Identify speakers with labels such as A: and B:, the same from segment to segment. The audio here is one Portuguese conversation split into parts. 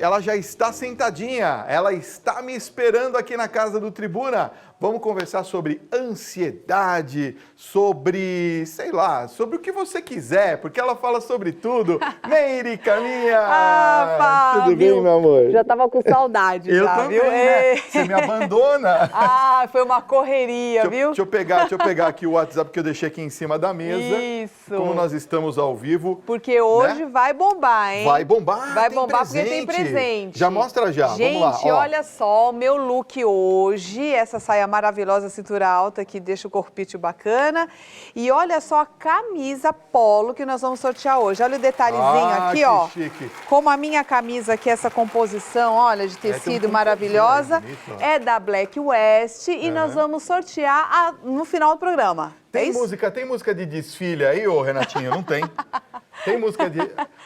A: ela já está sentadinha, ela está me esperando aqui na casa do Tribuna. Vamos conversar sobre ansiedade, sobre, sei lá, sobre o que você quiser, porque ela fala sobre tudo. Meire, minha!
B: Fábio,
A: tudo bem, meu amor?
B: Já tava com saudade,
A: Eu
B: já,
A: também,
B: viu?
A: né? Você me abandona.
B: Foi uma correria, viu?
A: Deixa eu pegar aqui o WhatsApp que eu deixei aqui em cima da mesa.
B: Isso.
A: Como nós estamos ao vivo.
B: Porque hoje, né, vai bombar, hein?
A: Vai bombar,
B: vai bombar presente. Porque tem presente.
A: Já mostra já,
B: gente,
A: vamos lá.
B: Olha só, o meu look hoje, essa saia maravilhosa, cintura alta, que deixa o corpite bacana. E olha só a camisa polo que nós vamos sortear hoje. Olha o detalhezinho aqui, ó.
A: Chique.
B: Como a minha camisa aqui, essa composição, olha, de tecido maravilhosa. É da Black West e nós vamos sortear no final do programa.
A: Tem música de desfile aí, ô Renatinho? Não tem. Tem música de...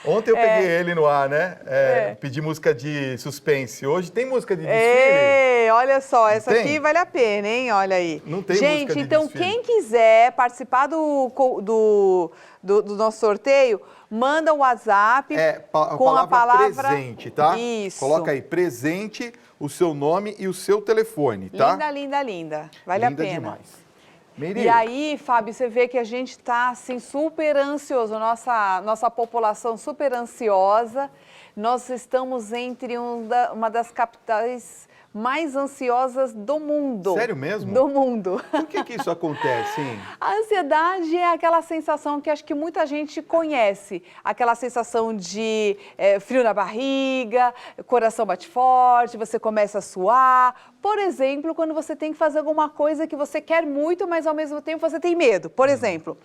A: Ontem eu peguei ele no ar, né? Pedi música de suspense. Hoje tem música de desfile?
B: Olha só, essa aqui vale a pena, hein? Olha aí.
A: Não tem
B: gente,
A: música de
B: então
A: desfile.
B: Quem quiser participar do nosso sorteio, manda um WhatsApp com a palavra
A: presente, tá?
B: Isso.
A: Coloca aí, presente, o seu nome e o seu telefone, tá?
B: Linda, linda, linda. Vale a pena.
A: Demais. Meire.
B: E aí, Fábio, você vê que a gente está assim, super ansioso, nossa população super ansiosa. Nós estamos entre uma das capitais mais ansiosas do mundo.
A: Sério mesmo?
B: Do mundo.
A: Por que isso acontece, hein?
B: A ansiedade é aquela sensação que acho que muita gente conhece. Aquela sensação de frio na barriga, coração bate forte, você começa a suar. Por exemplo, quando você tem que fazer alguma coisa que você quer muito, mas ao mesmo tempo você tem medo. Por exemplo,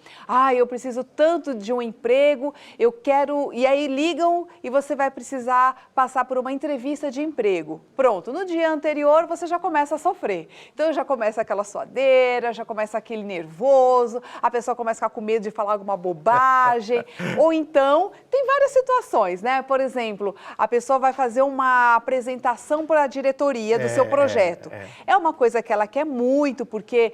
B: eu preciso tanto de um emprego, eu quero... E aí ligam e você vai precisar passar por uma entrevista de emprego. Pronto, no dia anterior você já começa a sofrer. Então já começa aquela suadeira, já começa aquele nervoso, a pessoa começa a ficar com medo de falar alguma bobagem. Ou então, tem várias situações, né? Por exemplo, a pessoa vai fazer uma apresentação para a diretoria do seu projeto. É uma coisa que ela quer muito, porque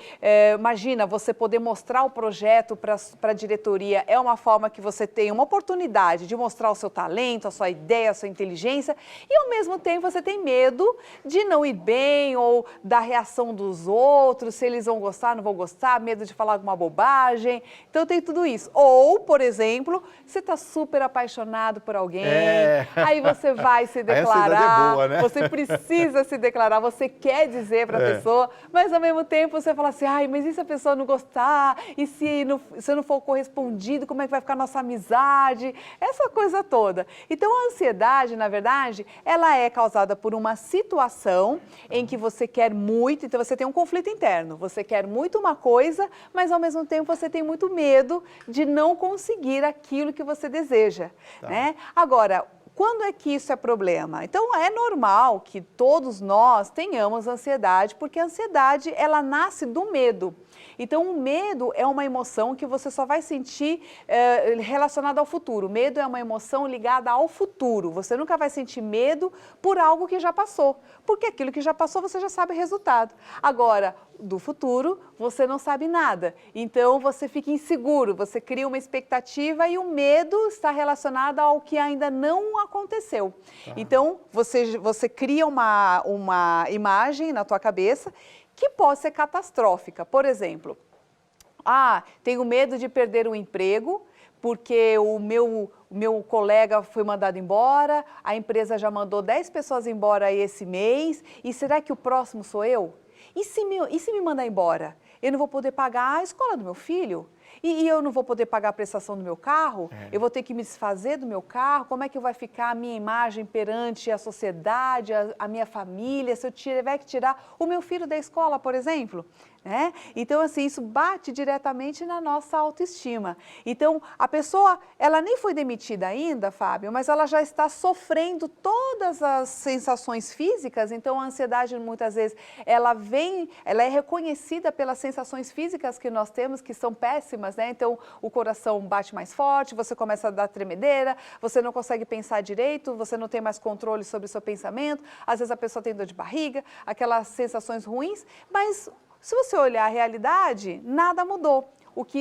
B: imagina, você poder mostrar o projeto para a diretoria é uma forma que você tem uma oportunidade de mostrar o seu talento, a sua ideia, a sua inteligência, e ao mesmo tempo você tem medo de não ir bem ou da reação dos outros, se eles vão gostar, não vão gostar, medo de falar alguma bobagem. Então tem tudo isso. Ou, por exemplo, você está super apaixonado por alguém, aí você vai se declarar,
A: é boa, né?
B: Você precisa se declarar, você quer dizer para a pessoa, mas ao mesmo tempo você fala assim, mas e se a pessoa não gostar? E se eu não for correspondido, como é que vai ficar a nossa amizade? Essa coisa toda. Então a ansiedade, na verdade, ela é causada por uma situação em que você quer muito, então você tem um conflito interno, você quer muito uma coisa, mas ao mesmo tempo você tem muito medo de não conseguir aquilo que você deseja, né? Agora, quando é que isso é problema? Então, é normal que todos nós tenhamos ansiedade, porque a ansiedade, ela nasce do medo. Então, o medo é uma emoção que você só vai sentir relacionada ao futuro. Medo é uma emoção ligada ao futuro. Você nunca vai sentir medo por algo que já passou, porque aquilo que já passou você já sabe o resultado. Agora, do futuro, você não sabe nada. Então, você fica inseguro, você cria uma expectativa e o medo está relacionado ao que ainda não aconteceu. Então, você cria uma imagem na tua cabeça que pode ser catastrófica. Por exemplo, tenho medo de perder o emprego porque o meu colega foi mandado embora, a empresa já mandou 10 pessoas embora esse mês, e será que o próximo sou eu? E se me mandar embora? Eu não vou poder pagar a escola do meu filho? E eu não vou poder pagar a prestação do meu carro? Eu vou ter que me desfazer do meu carro? Como é que vai ficar a minha imagem perante a sociedade, a minha família, se eu tiver que tirar o meu filho da escola, por exemplo? Então, assim, isso bate diretamente na nossa autoestima. Então, a pessoa, ela nem foi demitida ainda, Fábio, mas ela já está sofrendo todas as sensações físicas. Então, a ansiedade, muitas vezes, ela é reconhecida pelas sensações físicas que nós temos, que são péssimas, né? Então, o coração bate mais forte, você começa a dar tremedeira, você não consegue pensar direito, você não tem mais controle sobre o seu pensamento, às vezes a pessoa tem dor de barriga, aquelas sensações ruins, mas se você olhar a realidade, nada mudou. o que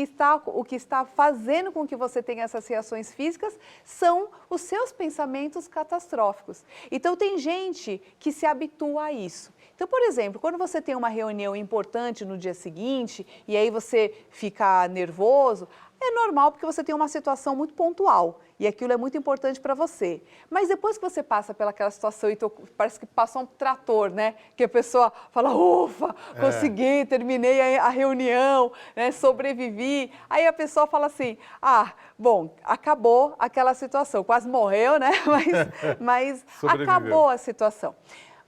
B: está fazendo com que você tenha essas reações físicas são os seus pensamentos catastróficos. Então, tem gente que se habitua a isso. Então, por exemplo, quando você tem uma reunião importante no dia seguinte e aí você fica nervoso, é normal porque você tem uma situação muito pontual e aquilo é muito importante para você. Mas depois que você passa pelaquela situação e parece que passou um trator, né? Que a pessoa fala, ufa, consegui, terminei a reunião, né? Sobrevivi. Aí a pessoa fala assim, bom, acabou aquela situação, quase morreu, né? Mas acabou a situação.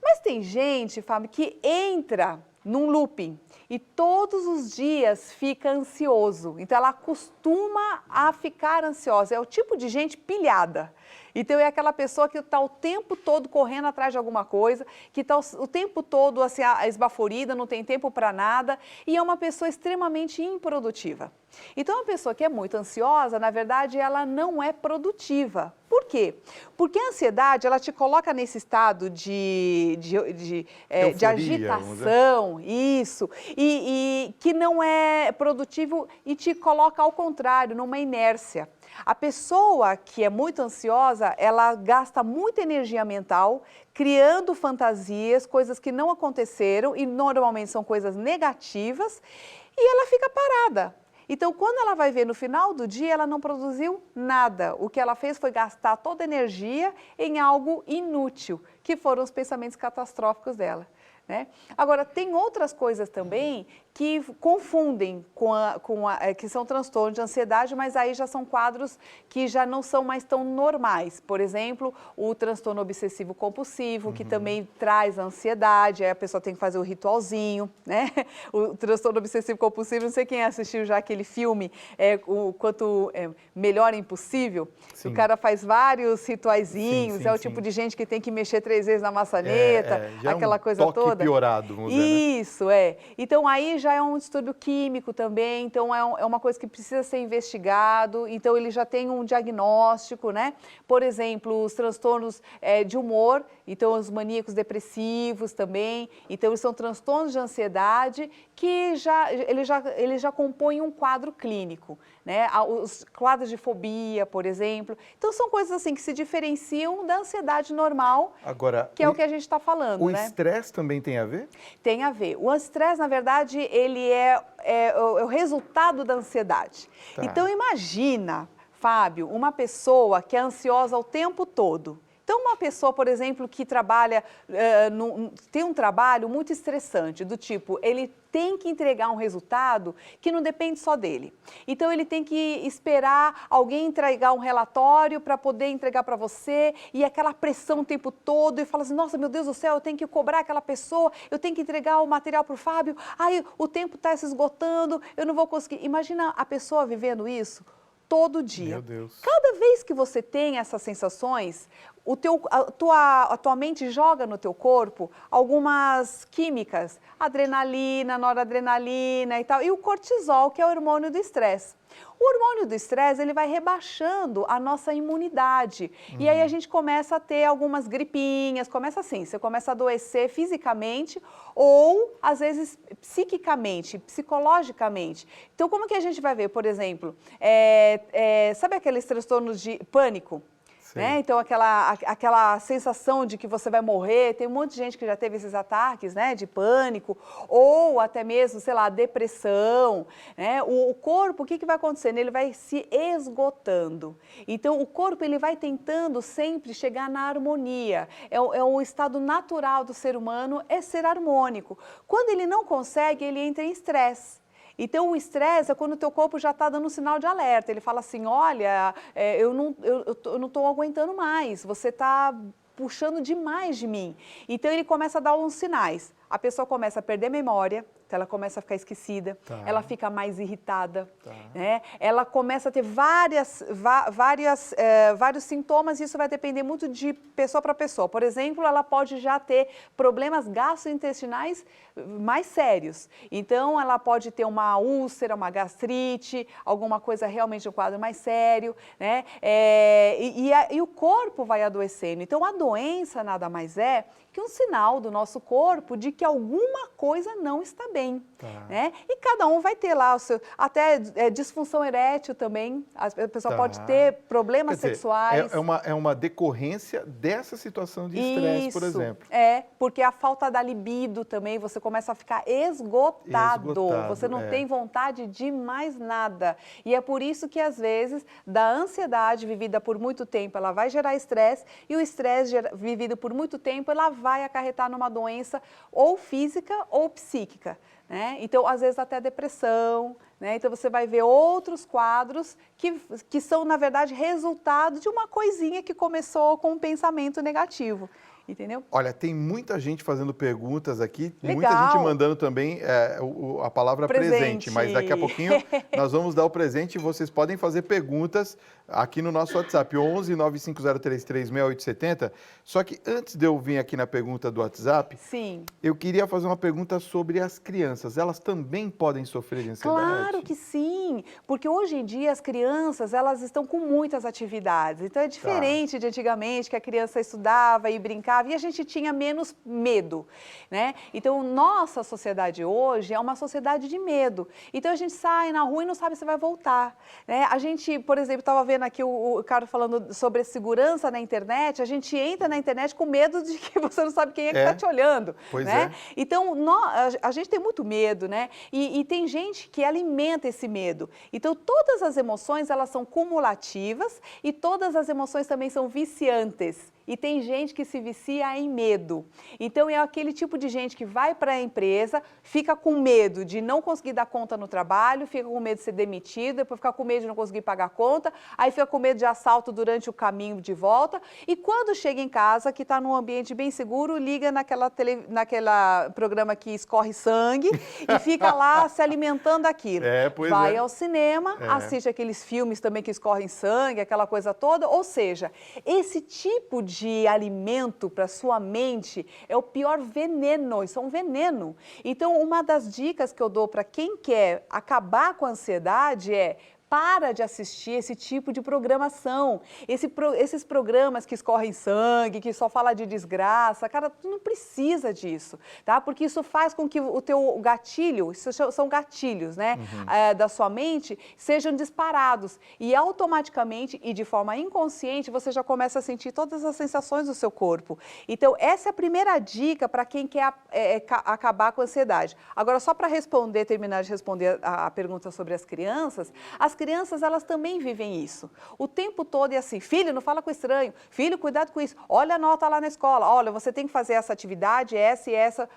B: Mas tem gente, Fábio, que entra num looping e todos os dias fica ansioso. Então, ela acostuma a ficar ansiosa. É o tipo de gente pilhada. Então, é aquela pessoa que está o tempo todo correndo atrás de alguma coisa, que está o tempo todo assim, esbaforida, não tem tempo para nada, e é uma pessoa extremamente improdutiva. Então, uma pessoa que é muito ansiosa, na verdade, ela não é produtiva. Por quê? Porque a ansiedade, ela te coloca nesse estado de agitação, isso, e que não é produtivo e te coloca ao contrário, numa inércia. A pessoa que é muito ansiosa, ela gasta muita energia mental, criando fantasias, coisas que não aconteceram e normalmente são coisas negativas, e ela fica parada. Então, quando ela vai ver no final do dia, ela não produziu nada. O que ela fez foi gastar toda a energia em algo inútil, que foram os pensamentos catastróficos dela. Né? Agora, tem outras coisas também que confundem que são transtornos de ansiedade, mas aí já são quadros que já não são mais tão normais. Por exemplo, o transtorno obsessivo-compulsivo, que também traz ansiedade, aí a pessoa tem que fazer o ritualzinho, né? O transtorno obsessivo-compulsivo, não sei quem assistiu já aquele filme, Melhor é Impossível, o cara faz vários rituaizinhos, sim, é o tipo de gente que tem que mexer 3 vezes na maçaneta, aquela coisa toda.
A: Piorado, vamos dizer, né?
B: Isso, Então, aí já é um distúrbio químico também, então é uma coisa que precisa ser investigado, então ele já tem um diagnóstico, né? Por exemplo, os transtornos de humor, então os maníacos depressivos também, então eles são transtornos de ansiedade que ele já compõem um quadro clínico, né? Os quadros de fobia, por exemplo. Então, são coisas assim que se diferenciam da ansiedade normal,
A: agora,
B: que é o que a gente está falando, né?
A: O estresse também tem a ver?
B: Tem a ver. O estresse, na verdade, ele é o resultado da ansiedade.
A: Tá.
B: Então, imagina, Fábio, uma pessoa que é ansiosa o tempo todo. Então, uma pessoa, por exemplo, que trabalha, tem um trabalho muito estressante, do tipo, ele tem que entregar um resultado que não depende só dele. Então, ele tem que esperar alguém entregar um relatório para poder entregar para você, e aquela pressão o tempo todo, e fala assim, nossa, meu Deus do céu, eu tenho que cobrar aquela pessoa, eu tenho que entregar o material para o Fábio, o tempo está se esgotando, eu não vou conseguir. Imagina a pessoa vivendo isso todo dia.
A: Meu Deus.
B: Cada vez que você tem essas sensações, a tua mente joga no teu corpo algumas químicas, adrenalina, noradrenalina e tal, e o cortisol, que é o hormônio do estresse. O hormônio do estresse, ele vai rebaixando a nossa imunidade. E aí a gente começa a ter algumas gripinhas, começa assim, você começa a adoecer fisicamente ou, às vezes, psiquicamente, psicologicamente. Então, como que a gente vai ver, por exemplo, sabe aqueles transtornos de pânico? Né? Então, aquela sensação de que você vai morrer, tem um monte de gente que já teve esses ataques, né, de pânico, ou até mesmo, sei lá, depressão, né? O corpo, o que vai acontecendo? Ele vai se esgotando. Então, o corpo, ele vai tentando sempre chegar na harmonia. É o estado natural do ser humano, é ser harmônico. Quando ele não consegue, ele entra em estresse. Então, o estresse é quando o teu corpo já está dando um sinal de alerta. Ele fala assim, olha, eu não estou aguentando mais, você está puxando demais de mim. Então, ele começa a dar uns sinais. A pessoa começa a perder memória, então ela começa a ficar esquecida, ela fica mais irritada, né? Ela começa a ter vários sintomas, e isso vai depender muito de pessoa para pessoa. Por exemplo, ela pode já ter problemas gastrointestinais mais sérios. Então, ela pode ter uma úlcera, uma gastrite, alguma coisa realmente um quadro mais sério, né? E o corpo vai adoecendo. Então, a doença nada mais é que um sinal do nosso corpo de que alguma coisa não está bem. tem. Né? E cada um vai ter lá o seu... Até disfunção erétil também. A pessoa pode ter problemas sexuais.
A: É uma decorrência dessa situação de estresse, por exemplo.
B: Porque a falta da libido também, você começa a ficar esgotado. Você não tem vontade de mais nada. E é por isso que, às vezes, da ansiedade vivida por muito tempo, ela vai gerar estresse, e o estresse vivido por muito tempo, ela vai acarretar numa doença ou física ou psíquica. Né? Então, às vezes, até depressão, né? Então você vai ver outros quadros que são, na verdade, resultado de uma coisinha que começou com um pensamento negativo. Entendeu?
A: Olha, tem muita gente fazendo perguntas aqui,
B: Legal.
A: Muita gente mandando também a palavra presente, mas daqui a pouquinho nós vamos dar o presente e vocês podem fazer perguntas aqui no nosso WhatsApp, 11 95033 6870. Só que antes de eu vir aqui na pergunta do WhatsApp,
B: Sim.
A: Eu queria fazer uma pergunta sobre as crianças. Elas também podem sofrer de ansiedade?
B: Claro que sim, porque hoje em dia as crianças, elas estão com muitas atividades. Então é diferente de antigamente, que a criança estudava e brincava e a gente tinha menos medo, né? Então nossa sociedade hoje é uma sociedade de medo. Então a gente sai na rua e não sabe se vai voltar, né? A gente, por exemplo, estava vendo aqui o Carlos falando sobre segurança na internet, a gente entra na internet com medo de que você não sabe quem é que está te olhando,
A: pois
B: né? Então, a gente tem muito medo, né? E tem gente que alimenta esse medo. Então, todas as emoções, elas são cumulativas e todas as emoções também são viciantes. E tem gente que se vicia em medo. Então, é aquele tipo de gente que vai para a empresa, fica com medo de não conseguir dar conta no trabalho, fica com medo de ser demitido, depois fica com medo de não conseguir pagar a conta, aí fica com medo de assalto durante o caminho de volta. E quando chega em casa, que está num ambiente bem seguro, liga naquela programa que escorre sangue e fica lá se alimentando daquilo. Vai ao cinema, assiste aqueles filmes também que escorrem sangue, aquela coisa toda. Ou seja, esse tipo de alimento para sua mente é o pior veneno, isso é um veneno. Então, uma das dicas que eu dou para quem quer acabar com a ansiedade é: para de assistir esse tipo de programação. Esses programas que escorrem sangue, que só fala de desgraça, cara, tu não precisa disso, tá? Porque isso faz com que o teu gatilho, isso são gatilhos, né? Da sua mente, sejam disparados. E automaticamente e de forma inconsciente, você já começa a sentir todas as sensações do seu corpo. Então, essa é a primeira dica para quem quer acabar com a ansiedade. Agora, só para terminar de responder a pergunta sobre as crianças elas também vivem isso. O tempo todo é assim: filho, não fala com estranho, filho, cuidado com isso, olha a nota lá na escola, olha, você tem que fazer essa atividade, essa e essa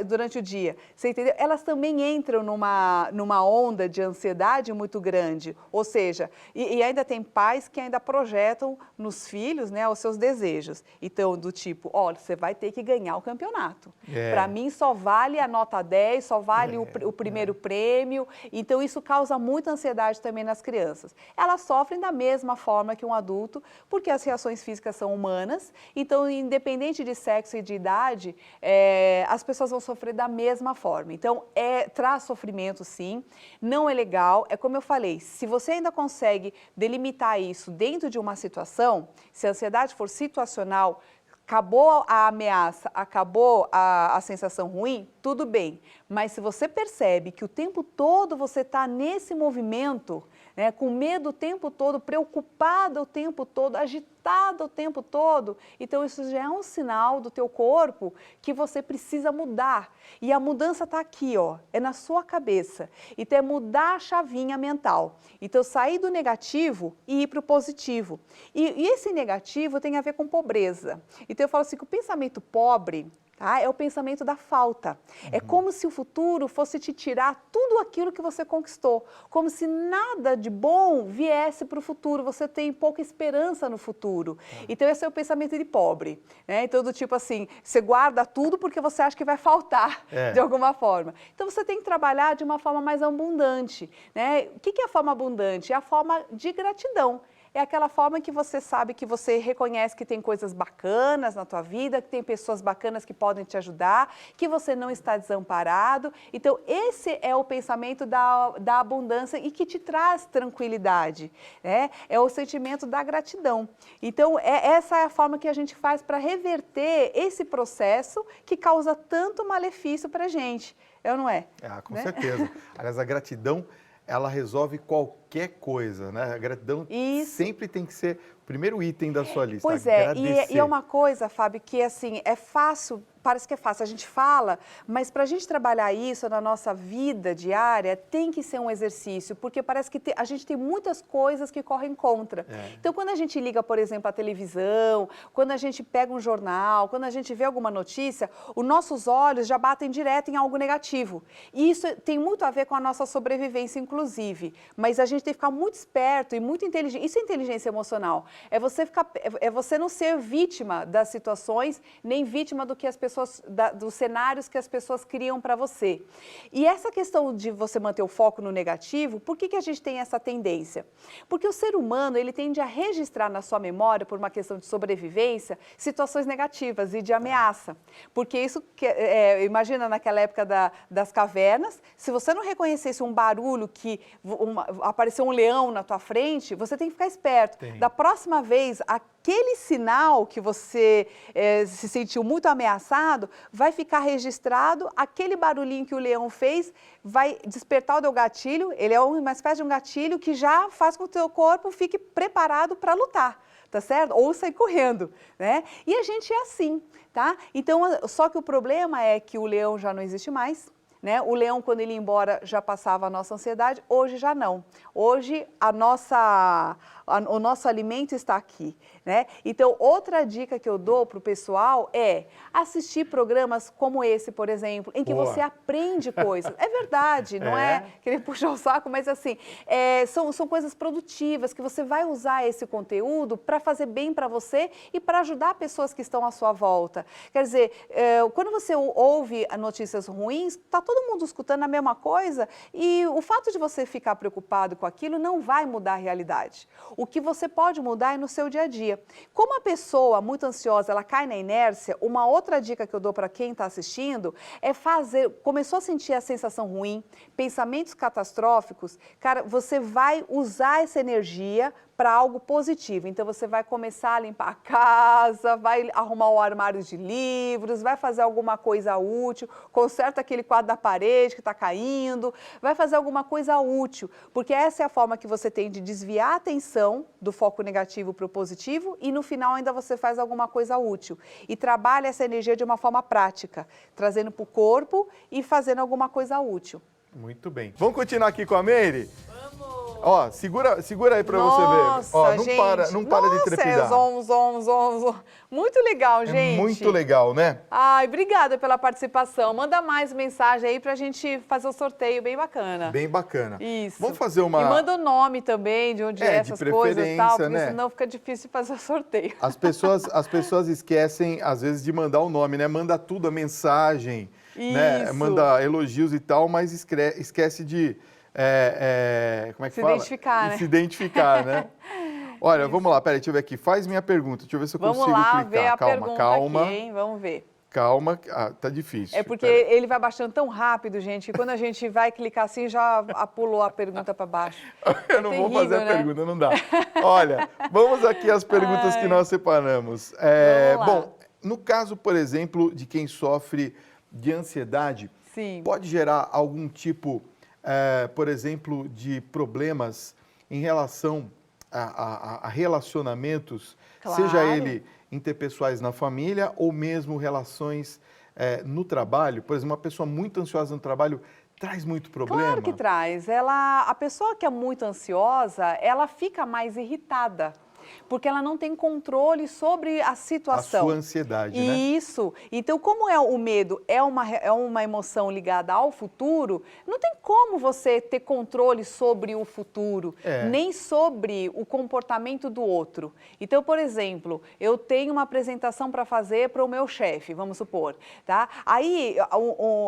B: durante o dia. Você entendeu? Elas também entram numa onda de ansiedade muito grande. Ou seja, e ainda tem pais que ainda projetam nos filhos, né, os seus desejos. Então, do tipo, olha, você vai ter que ganhar o campeonato. Para mim, só vale a nota 10, só vale o primeiro prêmio. Então, isso causa muita ansiedade também nas crianças. Elas sofrem da mesma forma que um adulto, porque as reações físicas são humanas, então, independente de sexo e de idade, as pessoas vão sofrer da mesma forma. Então, traz sofrimento, sim, não é legal. É como eu falei, se você ainda consegue delimitar isso dentro de uma situação, se a ansiedade for situacional, acabou a ameaça, acabou a sensação ruim, tudo bem. Mas se você percebe que o tempo todo você está nesse movimento, né, com medo o tempo todo, preocupada o tempo todo, agitada o tempo todo, então isso já é um sinal do teu corpo que você precisa mudar. E a mudança está aqui, ó, é na sua cabeça. Então é mudar a chavinha mental. Então sair do negativo e ir para o positivo. E esse negativo tem a ver com pobreza. Então eu falo assim que o pensamento pobre, é o pensamento da falta. É como se o futuro fosse te tirar tudo aquilo que você conquistou. Como se nada de bom viesse para o futuro. Você tem pouca esperança no futuro. Então, esse é o pensamento de pobre. Né? Então, do tipo assim, você guarda tudo porque você acha que vai faltar de alguma forma. Então, você tem que trabalhar de uma forma mais abundante. Né? O que é a forma abundante? É a forma de gratidão. É aquela forma que você sabe que você reconhece que tem coisas bacanas na tua vida, que tem pessoas bacanas que podem te ajudar, que você não está desamparado. Então, esse é o pensamento da abundância e que te traz tranquilidade, né? É o sentimento da gratidão. Então, essa é a forma que a gente faz para reverter esse processo que causa tanto malefício para a gente. É ou não é?
A: Com certeza. Aliás, a gratidão, ela resolve qualquer coisa, né? A gratidão sempre tem que ser o primeiro item da sua lista.
B: Pois é, e é uma coisa, Fábio, que assim, é fácil, parece que é fácil, a gente fala, mas para a gente trabalhar isso na nossa vida diária, tem que ser um exercício, porque parece que a gente tem muitas coisas que correm contra. Então, quando a gente liga, por exemplo, a televisão, quando a gente pega um jornal, quando a gente vê alguma notícia, os nossos olhos já batem direto em algo negativo. E isso tem muito a ver com a nossa sobrevivência, inclusive. Mas a gente tem que ficar muito esperto e muito inteligente. Isso é inteligência emocional. É você não ser vítima das situações, nem vítima do que as pessoas, dos cenários que as pessoas criam para você. E essa questão de você manter o foco no negativo, por que a gente tem essa tendência? Porque o ser humano, ele tende a registrar na sua memória, por uma questão de sobrevivência, situações negativas e de ameaça. Porque isso, imagina naquela época das cavernas, se você não reconhecesse um barulho que apareceu um leão na tua frente, você tem que ficar esperto. Da próxima vez, aquele sinal que você se sentiu muito ameaçado, vai ficar registrado, aquele barulhinho que o leão fez vai despertar o teu gatilho, ele é uma espécie de um gatilho que já faz com que o teu corpo fique preparado para lutar. Tá certo? Ou sair correndo, né? E a gente é assim, tá? Então, só que o problema é que o leão já não existe mais, né? O leão, quando ele ia embora, já passava a nossa ansiedade, hoje já não. Hoje, o nosso alimento está aqui, né? Então, outra dica que eu dou para o pessoal é assistir programas como esse, por exemplo, em que você aprende coisas. É verdade, não é querer puxar o saco, mas assim, são coisas produtivas que você vai usar esse conteúdo para fazer bem para você e para ajudar pessoas que estão à sua volta. Quer dizer, quando você ouve notícias ruins, está todo mundo escutando a mesma coisa e o fato de você ficar preocupado com aquilo não vai mudar a realidade. O que você pode mudar é no seu dia a dia. Como a pessoa muito ansiosa, ela cai na inércia, uma outra dica que eu dou para quem está assistindo é começou a sentir a sensação ruim, pensamentos catastróficos, cara, você vai usar essa energia para algo positivo. Então, você vai começar a limpar a casa, vai arrumar o armário de livros, vai fazer alguma coisa útil, conserta aquele quadro da parede que está caindo, vai fazer alguma coisa útil, porque essa é a forma que você tem de desviar a atenção do foco negativo para o positivo e no final ainda você faz alguma coisa útil. E trabalha essa energia de uma forma prática, trazendo para o corpo e fazendo alguma coisa útil.
A: Muito bem. Vamos continuar aqui com a Meire? Ó, segura aí pra você ver.
B: Nossa,
A: não
B: gente.
A: não para de trepidar.
B: Muito legal, gente.
A: Muito legal, né?
B: Ai, obrigada pela participação. Manda mais mensagem aí pra gente fazer o sorteio bem bacana.
A: Bem bacana.
B: Isso.
A: Vamos fazer uma...
B: E manda o nome também, de onde é essas
A: de
B: coisas e tal, porque
A: né?
B: senão fica difícil fazer o sorteio.
A: As pessoas esquecem, às vezes, de mandar o nome, né? Manda tudo, a mensagem, né? Manda elogios e tal, mas esquece de... como é que fala?
B: Identificar, né?
A: Se identificar, né? Olha, vamos lá, peraí, deixa eu ver aqui. Faz minha pergunta, deixa eu ver se eu consigo clicar.
B: Vamos lá, ver a pergunta
A: calma.
B: aqui, hein? Vamos ver.
A: Calma, tá difícil.
B: É porque ele vai baixando tão rápido, gente, que quando a gente vai clicar assim, já pulou a pergunta para baixo.
A: Eu não vou fazer a pergunta, não dá. Olha, vamos aqui às perguntas que nós separamos. Bom, no caso, por exemplo, de quem sofre de ansiedade, pode gerar algum tipo... por exemplo, de problemas em relação a relacionamentos, seja ele interpessoais na família ou mesmo relações no trabalho. Por exemplo, uma pessoa muito ansiosa no trabalho traz muito problema?
B: Claro que traz. A pessoa que é muito ansiosa, ela fica mais irritada. Porque ela não tem controle sobre a situação.
A: A sua ansiedade, né?
B: Isso. Então, como o medo é uma emoção ligada ao futuro, não tem como você ter controle sobre o futuro, nem sobre o comportamento do outro. Então, por exemplo, eu tenho uma apresentação para fazer para o meu chefe, vamos supor, tá? Aí,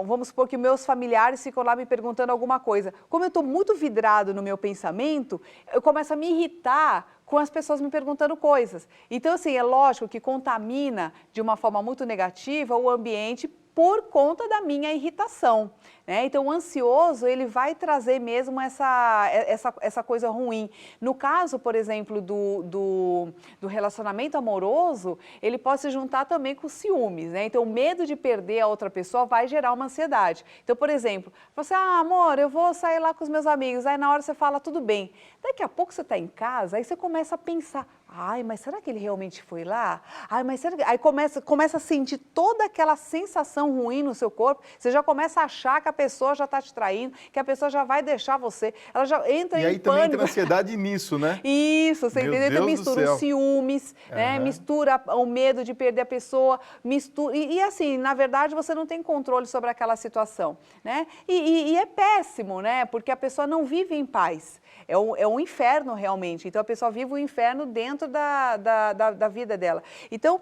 B: vamos supor que meus familiares ficam lá me perguntando alguma coisa. Como eu estou muito vidrado no meu pensamento, eu começo a me irritar com as pessoas me perguntando coisas. Então, assim, é lógico que contamina de uma forma muito negativa o ambiente por conta da minha irritação, né? Então, o ansioso, ele vai trazer mesmo essa coisa ruim. No caso, por exemplo, do relacionamento amoroso, ele pode se juntar também com ciúmes, né? Então, o medo de perder a outra pessoa vai gerar uma ansiedade. Então, por exemplo, você, amor, eu vou sair lá com os meus amigos, aí na hora você fala, tudo bem. Daqui a pouco você está em casa, aí você começa a pensar, ai, mas será que ele realmente foi lá? Ai, mas será que... Aí começa a sentir toda aquela sensação ruim no seu corpo, você já começa a achar que a pessoa já está te traindo, que a pessoa já vai deixar você, ela já entra em pânico.
A: E aí também entra ansiedade nisso, né?
B: Isso, você entendeu? Então mistura os ciúmes, né? Mistura o medo de perder a pessoa, mistura... E assim, na verdade, você não tem controle sobre aquela situação, né? E é péssimo, né? Porque a pessoa não vive em paz. É um inferno, realmente. Então, a pessoa vive o inferno dentro da vida dela. Então,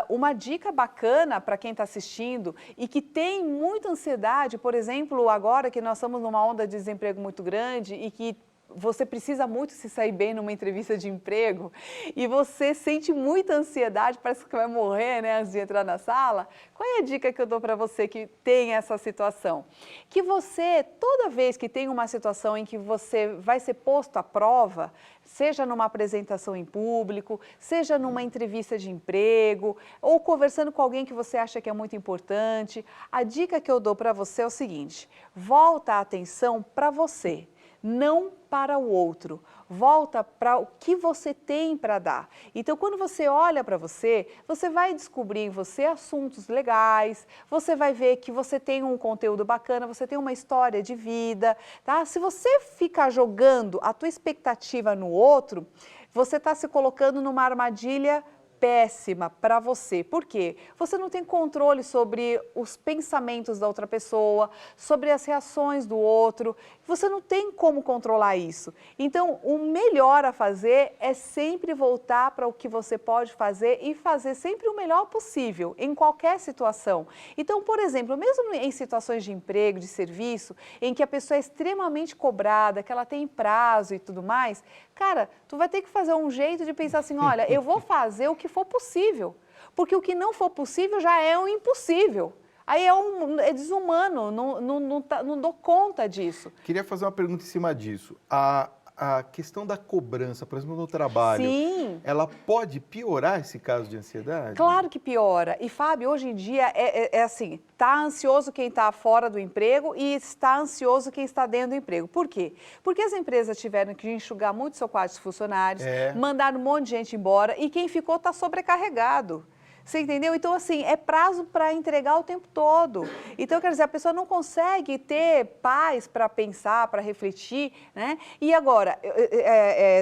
B: uma dica bacana para quem está assistindo e que tem muita ansiedade, por exemplo, agora que nós estamos numa onda de desemprego muito grande e que você precisa muito se sair bem numa entrevista de emprego e você sente muita ansiedade, parece que vai morrer, né, antes de entrar na sala. Qual é a dica que eu dou para você que tem essa situação? Que você, toda vez que tem uma situação em que você vai ser posto à prova, seja numa apresentação em público, seja numa entrevista de emprego, ou conversando com alguém que você acha que é muito importante, a dica que eu dou para você é o seguinte: volta a atenção para você. Não para o outro, volta para o que você tem para dar. Então, quando você olha para você, você vai descobrir em você assuntos legais, você vai ver que você tem um conteúdo bacana, você tem uma história de vida, tá? Se você ficar jogando a tua expectativa no outro, você está se colocando numa armadilha péssima para você. Por quê? Você não tem controle sobre os pensamentos da outra pessoa, sobre as reações do outro. Você não tem como controlar isso. Então, o melhor a fazer é sempre voltar para o que você pode fazer e fazer sempre o melhor possível, em qualquer situação. Então, por exemplo, mesmo em situações de emprego, de serviço, em que a pessoa é extremamente cobrada, que ela tem prazo e tudo mais, cara, tu vai ter que fazer um jeito de pensar assim, olha, eu vou fazer o que for possível, porque o que não for possível já é um impossível. Aí é desumano, não dou conta disso.
A: Queria fazer uma pergunta em cima disso. A questão da cobrança, por exemplo, no trabalho,
B: Sim.
A: Ela pode piorar esse caso de ansiedade?
B: Claro que piora. E, Fábio, hoje em dia é assim, está ansioso quem está fora do emprego e está ansioso quem está dentro do emprego. Por quê? Porque as empresas tiveram que enxugar muito seu quadro de funcionários, mandar um monte de gente embora e quem ficou está sobrecarregado. Você entendeu? Então, assim, é prazo para entregar o tempo todo. Então, quer dizer, a pessoa não consegue ter paz para pensar, para refletir, né? E agora,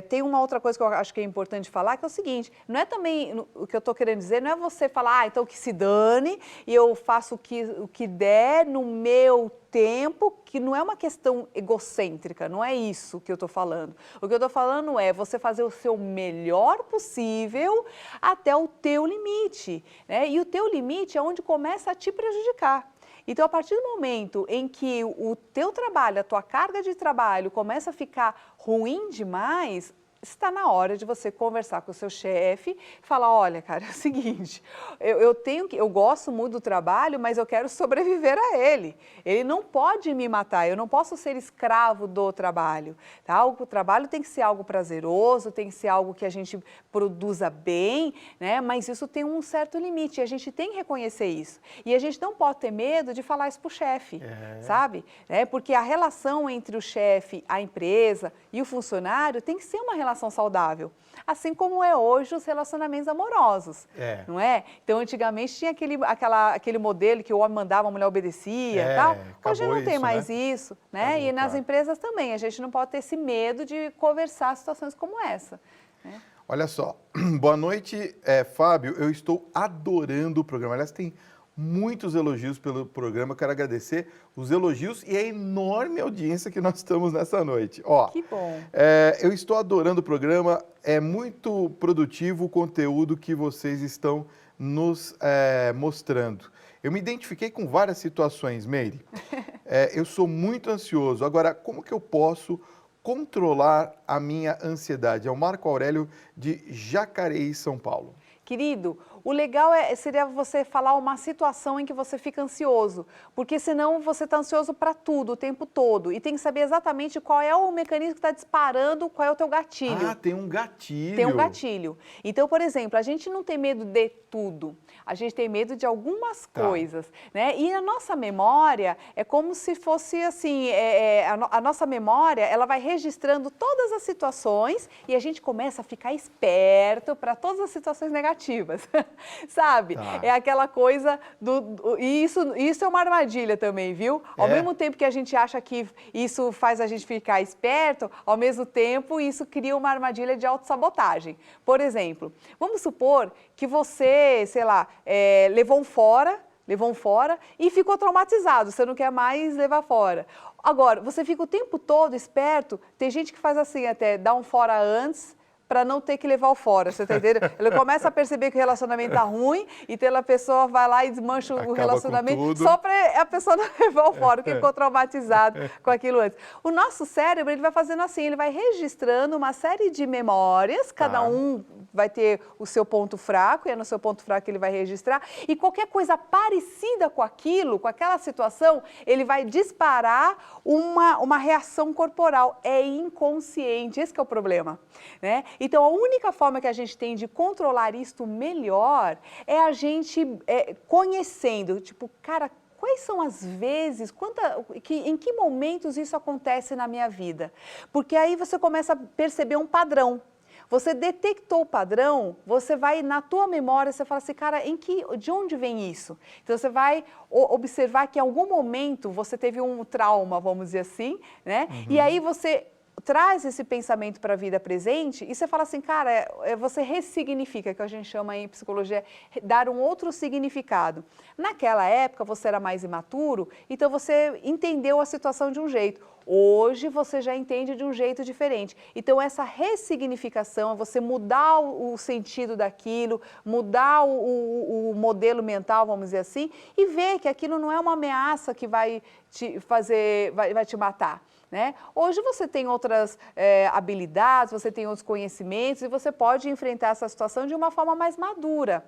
B: tem uma outra coisa que eu acho que é importante falar, que é o seguinte, não é também, o que eu estou querendo dizer, não é você falar, então que se dane, e eu faço o que der no meu tempo, que não é uma questão egocêntrica, não é isso que eu estou falando. O que eu estou falando é você fazer o seu melhor possível até o teu limite, né? E o teu limite é onde começa a te prejudicar. Então, a partir do momento em que o teu trabalho, a tua carga de trabalho começa a ficar ruim demais, está na hora de você conversar com o seu chefe, falar, olha, cara, é o seguinte, eu gosto muito do trabalho, mas eu quero sobreviver a ele. Ele não pode me matar, eu não posso ser escravo do trabalho, tá? O trabalho tem que ser algo prazeroso, tem que ser algo que a gente produza bem, né? Mas isso tem um certo limite, e a gente tem que reconhecer isso. E a gente não pode ter medo de falar isso para o chefe, sabe? Porque a relação entre o chefe, a empresa e o funcionário tem que ser uma relação saudável, assim como é hoje os relacionamentos amorosos, não é? Então, antigamente tinha aquele modelo que o homem mandava, a mulher obedecia e tal. Hoje não tem mais isso, né?
A: Acabou,
B: e nas empresas também, a gente não pode ter esse medo de conversar situações como essa, né?
A: Olha só, boa noite, Fábio, eu estou adorando o programa, aliás, tem muitos elogios pelo programa, eu quero agradecer os elogios e a enorme audiência que nós estamos nessa noite. Ó,
B: que bom!
A: Eu estou adorando o programa, é muito produtivo o conteúdo que vocês estão nos mostrando. Eu me identifiquei com várias situações, Meire. Eu sou muito ansioso. Agora, como que eu posso controlar a minha ansiedade? É o Marco Aurélio de Jacareí, São Paulo.
B: Querido, o legal seria você falar uma situação em que você fica ansioso, porque senão você está ansioso para tudo, o tempo todo, e tem que saber exatamente qual é o mecanismo que está disparando, qual é o teu gatilho.
A: Ah, tem um gatilho.
B: Tem um gatilho. Então, por exemplo, a gente não tem medo de tudo, a gente tem medo de algumas coisas, né? E a nossa memória é como se fosse assim, a nossa memória, ela vai registrando todas as situações e a gente começa a ficar esperto para todas as situações negativas. Sabe?
A: Tá.
B: É aquela coisa e isso é uma armadilha também, viu? Ao mesmo tempo que a gente acha que isso faz a gente ficar esperto, ao mesmo tempo isso cria uma armadilha de autossabotagem. Por exemplo, vamos supor que você, sei lá, levou um fora e ficou traumatizado, você não quer mais levar fora. Agora, você fica o tempo todo esperto, tem gente que faz assim até, dá um fora antes, para não ter que levar o fora, você tá entendendo? Ele começa a perceber que o relacionamento tá ruim, então a pessoa vai lá e desmancha o relacionamento só para a pessoa não levar o fora, porque ficou traumatizado com aquilo antes. O nosso cérebro, ele vai fazendo assim, ele vai registrando uma série de memórias, cada um vai ter o seu ponto fraco, e é no seu ponto fraco que ele vai registrar, e qualquer coisa parecida com aquilo, com aquela situação, ele vai disparar uma reação corporal. É inconsciente, esse que é o problema, né? Então, a única forma que a gente tem de controlar isto melhor é a gente conhecendo, tipo, cara, quais são as vezes, em que momentos isso acontece na minha vida? Porque aí você começa a perceber um padrão. Você detectou o padrão, você vai na tua memória, você fala assim, cara, de onde vem isso? Então você vai observar que em algum momento você teve um trauma, vamos dizer assim, né? E aí você traz esse pensamento para a vida presente e você fala assim, cara, você ressignifica, que a gente chama em psicologia, dar um outro significado. Naquela época você era mais imaturo, então você entendeu a situação de um jeito. Hoje você já entende de um jeito diferente. Então essa ressignificação, você mudar o sentido daquilo, mudar o modelo mental, vamos dizer assim, e ver que aquilo não é uma ameaça que vai te matar. Né? Hoje você tem outras habilidades, você tem outros conhecimentos e você pode enfrentar essa situação de uma forma mais madura,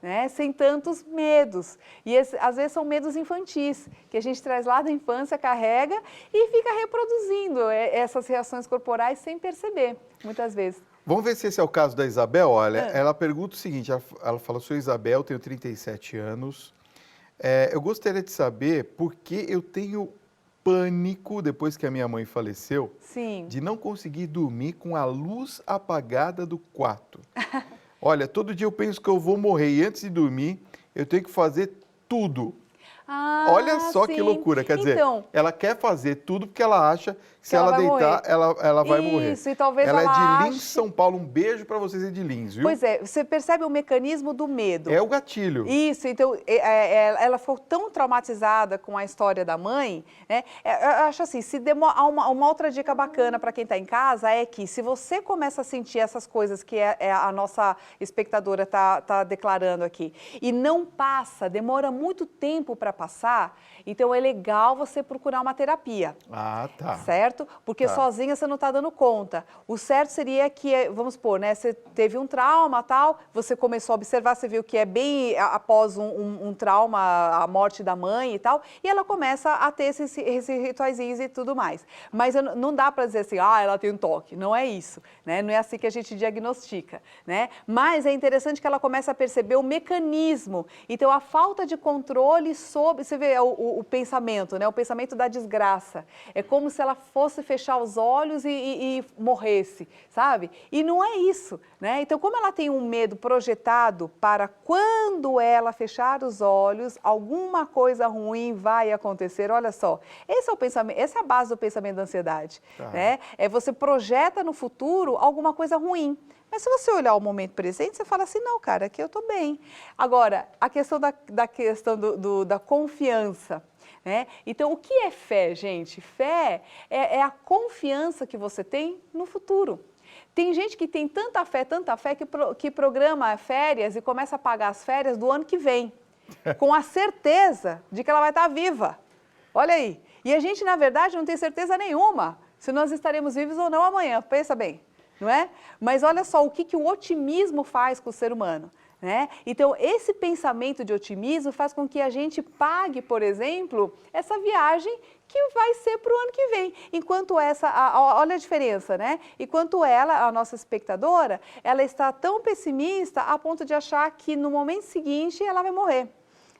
B: né? Sem tantos medos. E às vezes são medos infantis, que a gente traz lá da infância, carrega e fica reproduzindo essas reações corporais sem perceber, muitas vezes.
A: Vamos ver se esse é o caso da Isabel. Olha, ela pergunta o seguinte, ela fala, sou Isabel, tenho 37 anos, eu gostaria de saber por que eu tenho pânico, depois que a minha mãe faleceu, de não conseguir dormir com a luz apagada do quarto. Olha, todo dia eu penso que eu vou morrer e antes de dormir eu tenho que fazer tudo. Olha só que loucura, quer dizer, ela quer fazer tudo porque ela acha que se ela deitar, ela vai morrer.
B: Isso, e talvez
A: ela é de Lins, São Paulo. Um beijo para vocês de Lins, viu?
B: Pois é, você percebe o mecanismo do medo.
A: É o gatilho.
B: Isso, então ela ficou tão traumatizada com a história da mãe, né? Eu acho assim, uma outra dica bacana para quem está em casa é que se você começa a sentir essas coisas que a nossa espectadora tá declarando aqui e não passa, demora muito tempo para passar, então é legal você procurar uma terapia.
A: Ah, tá.
B: Certo? Porque sozinha você não está dando conta. O certo seria que, vamos supor, né, você teve um trauma, tal, você começou a observar, você viu que é bem após um trauma, a morte da mãe e tal, e ela começa a ter esses rituaizinhos e tudo mais. Mas não dá para dizer assim, ela tem um toque. Não é isso, né? Não é assim que a gente diagnostica, né? Mas é interessante que ela comece a perceber o mecanismo. Então, a falta de controle sobre, você vê o pensamento, né? O pensamento da desgraça. É como se ela fosse fechar os olhos e morresse, sabe? E não é isso, né? Então, como ela tem um medo projetado para quando ela fechar os olhos, alguma coisa ruim vai acontecer, olha só. Esse é o pensamento, essa é a base do pensamento da ansiedade, né? Você projeta no futuro alguma coisa ruim. Mas se você olhar o momento presente, você fala assim, não, cara, aqui eu estou bem. Agora, a questão da confiança, né? Então, o que é fé, gente? Fé é a confiança que você tem no futuro. Tem gente que tem tanta fé, que programa férias e começa a pagar as férias do ano que vem, com a certeza de que ela vai estar viva. Olha aí. E a gente, na verdade, não tem certeza nenhuma se nós estaremos vivos ou não amanhã, pensa bem, não é? Mas olha só o que o otimismo faz com o ser humano. Né? Então, esse pensamento de otimismo faz com que a gente pague, por exemplo, essa viagem que vai ser para o ano que vem. Enquanto olha a diferença, né? Enquanto ela, a nossa espectadora, ela está tão pessimista a ponto de achar que no momento seguinte ela vai morrer.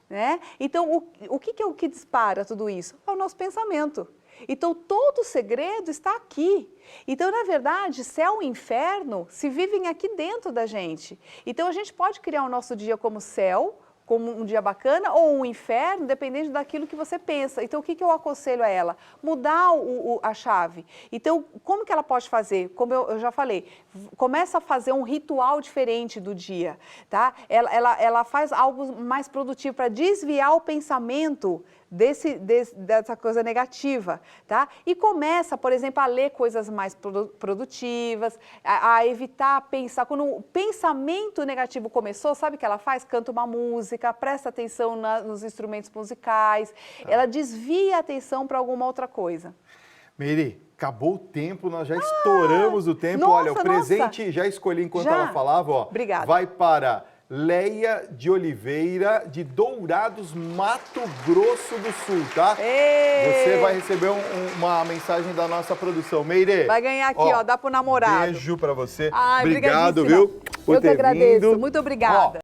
B: Né? Então, o que é o que dispara tudo isso? É o nosso pensamento. Então, todo o segredo está aqui. Então, na verdade, céu e inferno se vivem aqui dentro da gente. Então, a gente pode criar o nosso dia como céu, como um dia bacana, ou um inferno, dependendo daquilo que você pensa. Então, o que eu aconselho a ela? Mudar a chave. Então, como que ela pode fazer? Como eu já falei, começa a fazer um ritual diferente do dia, tá? Ela faz algo mais produtivo para desviar o pensamento dessa coisa negativa, tá? E começa, por exemplo, a ler coisas mais produtivas, a evitar pensar. Quando o pensamento negativo começou, sabe o que ela faz? Canta uma música, presta atenção nos instrumentos musicais, ela desvia a atenção para alguma outra coisa.
A: Meire, acabou o tempo, nós já estouramos o tempo.
B: Nossa,
A: olha, o presente já escolhi enquanto
B: já?
A: ela falava, ó.
B: Obrigada.
A: Vai para Leia de Oliveira, de Dourados, Mato Grosso do Sul, tá? Você vai receber uma mensagem da nossa produção. Meire.
B: Vai ganhar aqui, ó, dá pro namorado.
A: Beijo pra você.
B: Ai,
A: obrigado,
B: obrigadíssima.
A: viu? Por
B: Eu que
A: ter
B: agradeço.
A: vindo.
B: Muito obrigada.